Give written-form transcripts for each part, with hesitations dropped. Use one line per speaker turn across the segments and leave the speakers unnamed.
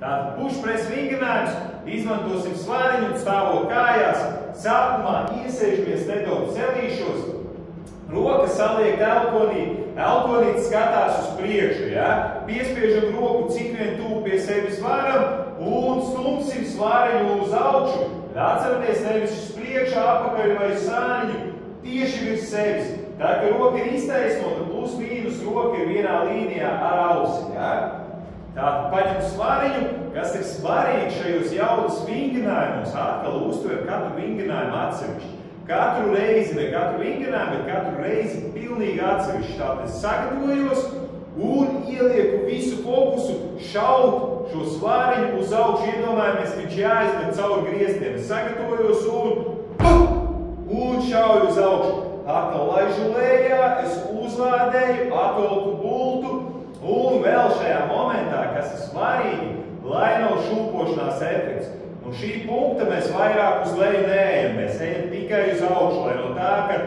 Tātad pušpress vingrinājums, izmantosim svariņu un stāvot kājās. Sākumā iesēžamies nedaudz celīšos, rokas saliek elponī, elponītis skatās uz priekšu, ja? Piespiežam roku, cik vien tuvu pie sevis varam un stumsim svariņu uz augšu. Atceramies nevis uz priekšu, apakaļ vai sāniņu, tieši virs sevis. Tā, ka roka ir iztaisnota, plus mīnus roka ir vienā līnijā ar ausi, ja? Tātad paņem svariņu, kas ir svarīgi šajos jaudas vingrinājumos, atkal uztver katru vingrinājumu atsevišķi. Katru reizi, ne katru vingrinājumu, bet katru reizi pilnīgi atsevišķi. Tātad es sagatavojos un ielieku visu fokusu šaut šo svariņu uz augšu. Iedomājamies, viņš jāizmet caur griestiem. Es sagatavojos un šauju uz augšu. Atkal laižu lejā, es uzlādēju, atvelku bultu. Un vēl šajā momentā, kas ir svarīgi, lai nav šūpošanās efekts. No šī punkta mēs vairāk uz leju neejam, mēs ejam tikai uz augšu, lai no tā, ka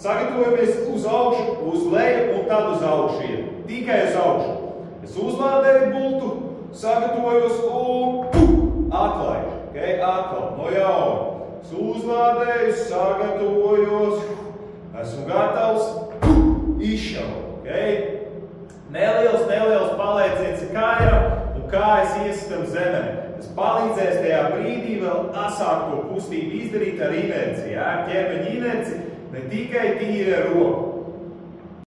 sagatavojamies uz augšu, uz leju un tad uz augšu iet. Tikai uz augšu. Es uzlādēju bultu, sagatavojos un atlaižu. Okay? Atkal, no jauna. Es uzlādēju, sagatavojos, esmu gatavs, izšauju. Okay? Neliels palieciens kājām un kājas iesitam zemē. Tas palīdzēs tajā brīdī vēl asāk to kustību izdarīt ar inerci, ja? Ar ķermeņa inerci, ne tikai tīri ar roku.